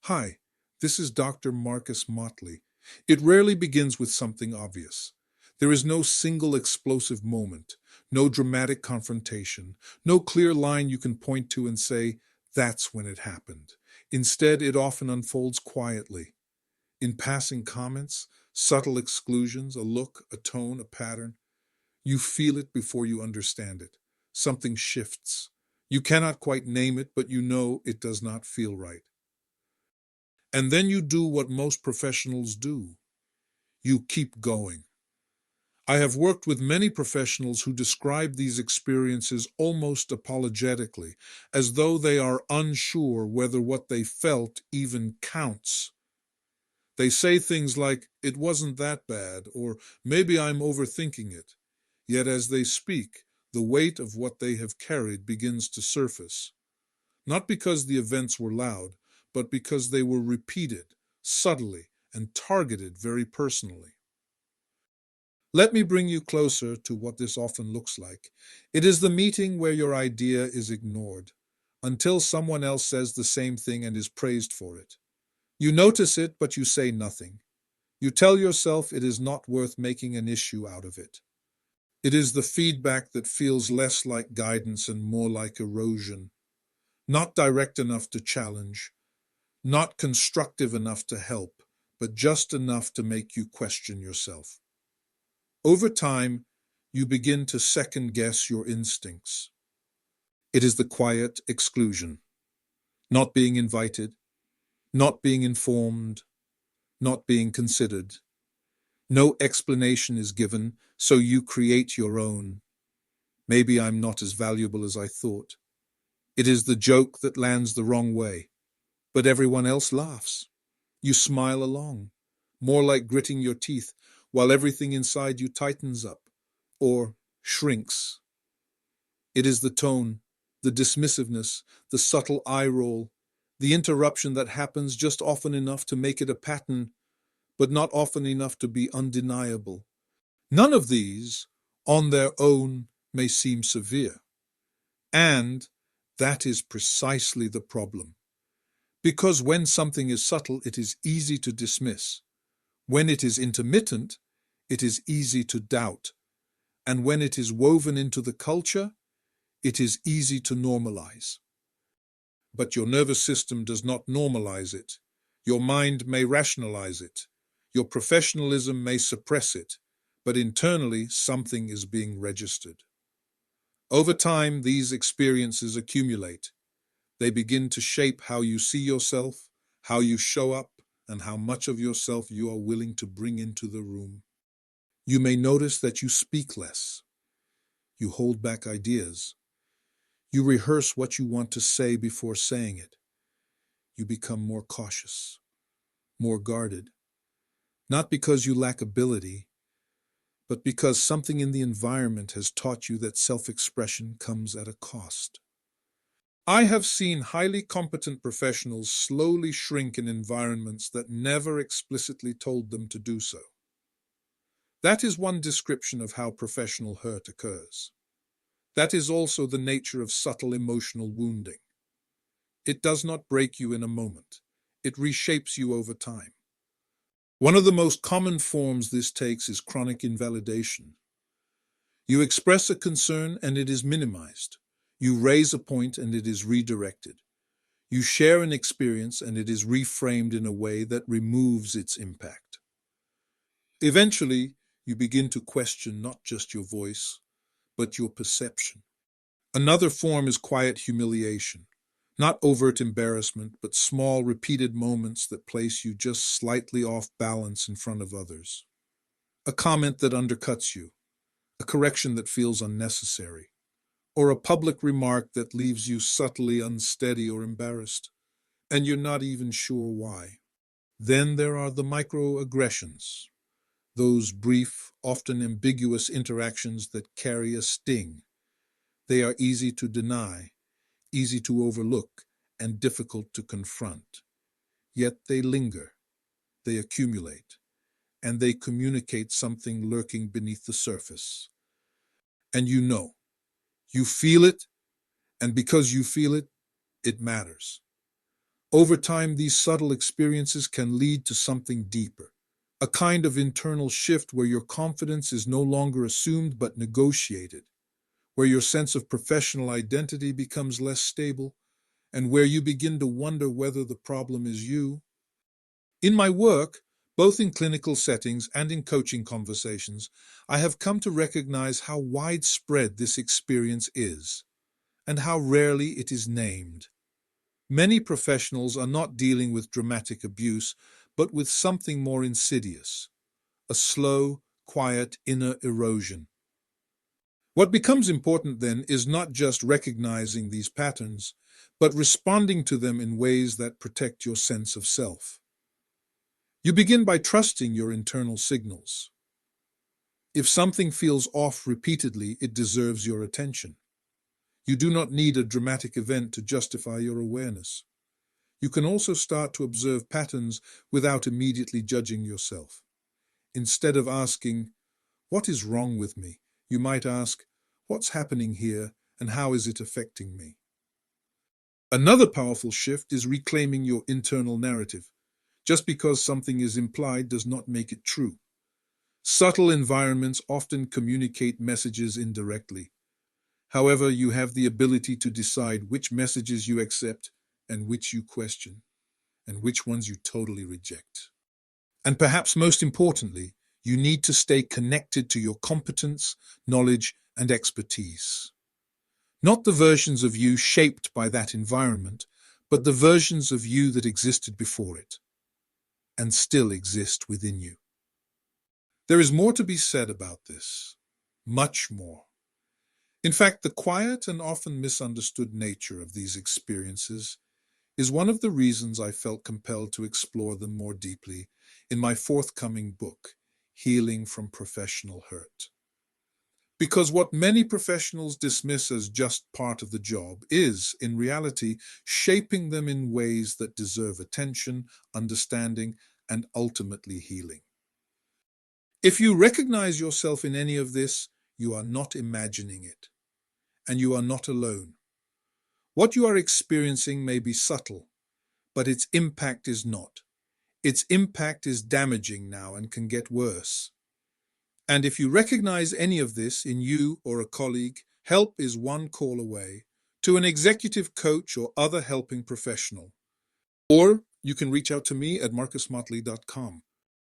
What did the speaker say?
Hi, this is Dr. Marcus Motley. It rarely begins with something obvious. There is no single explosive moment, no dramatic confrontation, no clear line you can point to and say, that's when it happened. Instead, it often unfolds quietly, in passing comments, subtle exclusions, a look, a tone, a pattern. You feel it before you understand it. Something shifts. You cannot quite name it, but you know it does not feel right. And then you do what most professionals do. You keep going. I have worked with many professionals who describe these experiences almost apologetically, as though they are unsure whether what they felt even counts. They say things like, it wasn't that bad, or maybe I'm overthinking it. Yet as they speak, the weight of what they have carried begins to surface. Not because the events were loud, but because they were repeated, subtly, and targeted very personally. Let me bring you closer to what this often looks like. It is the meeting where your idea is ignored, until someone else says the same thing and is praised for it. You notice it, but you say nothing. You tell yourself it is not worth making an issue out of it. It is the feedback that feels less like guidance and more like erosion, not direct enough to challenge, not constructive enough to help, but just enough to make you question yourself. Over time, you begin to second guess your instincts. It is the quiet exclusion, not being invited, not being informed, not being considered. No explanation is given, so you create your own. Maybe I'm not as valuable as I thought. It is the joke that lands the wrong way, but everyone else laughs. You smile along, more like gritting your teeth, while everything inside you tightens up, or shrinks. It is the tone, the dismissiveness, the subtle eye roll, the interruption that happens just often enough to make it a pattern, but not often enough to be undeniable. None of these, on their own, may seem severe. And that is precisely the problem. Because when something is subtle, it is easy to dismiss. When it is intermittent, it is easy to doubt. And when it is woven into the culture, it is easy to normalize. But your nervous system does not normalize it. Your mind may rationalize it. Your professionalism may suppress it. But internally, something is being registered. Over time, these experiences accumulate. They begin to shape how you see yourself, how you show up, and how much of yourself you are willing to bring into the room. You may notice that you speak less. You hold back ideas. You rehearse what you want to say before saying it. You become more cautious, more guarded, not because you lack ability, but because something in the environment has taught you that self-expression comes at a cost. I have seen highly competent professionals slowly shrink in environments that never explicitly told them to do so. That is one description of how professional hurt occurs. That is also the nature of subtle emotional wounding. It does not break you in a moment. It reshapes you over time. One of the most common forms this takes is chronic invalidation. You express a concern and it is minimized. You raise a point and it is redirected. You share an experience and it is reframed in a way that removes its impact. Eventually, you begin to question not just your voice, but your perception. Another form is quiet humiliation. Not overt embarrassment, but small, repeated moments that place you just slightly off balance in front of others. A comment that undercuts you, a correction that feels unnecessary, or a public remark that leaves you subtly unsteady or embarrassed, and you're not even sure why. Then there are the microaggressions, those brief, often ambiguous interactions that carry a sting. They are easy to deny, easy to overlook, and difficult to confront. Yet they linger, they accumulate, and they communicate something lurking beneath the surface. And you feel it, and because you feel it, it matters. Over time, these subtle experiences can lead to something deeper, a kind of internal shift where your confidence is no longer assumed but negotiated, where your sense of professional identity becomes less stable, and where you begin to wonder whether the problem is you. In my work, both in clinical settings and in coaching conversations, I have come to recognize how widespread this experience is, and how rarely it is named. Many professionals are not dealing with dramatic abuse, but with something more insidious, a slow, quiet inner erosion. What becomes important then is not just recognizing these patterns, but responding to them in ways that protect your sense of self. You begin by trusting your internal signals. If something feels off repeatedly, it deserves your attention. You do not need a dramatic event to justify your awareness. You can also start to observe patterns without immediately judging yourself. Instead of asking, "What is wrong with me?" you might ask, "What's happening here and how is it affecting me?" Another powerful shift is reclaiming your internal narrative. Just because something is implied does not make it true. Subtle environments often communicate messages indirectly. However, you have the ability to decide which messages you accept and which you question, and which ones you totally reject. And perhaps most importantly, you need to stay connected to your competence, knowledge, and expertise. Not the versions of you shaped by that environment, but the versions of you that existed before it, and still exist within you. There is more to be said about this, much more. In fact, the quiet and often misunderstood nature of these experiences is one of the reasons I felt compelled to explore them more deeply in my forthcoming book, Healing from Professional Hurt. Because what many professionals dismiss as just part of the job is, in reality, shaping them in ways that deserve attention, understanding, and ultimately healing. If you recognize yourself in any of this, you are not imagining it, and you are not alone. What you are experiencing may be subtle, but its impact is not. Its impact is damaging now and can get worse. And if you recognize any of this in you or a colleague, help is one call away to an executive coach or other helping professional. Or you can reach out to me at marcusmotley.com.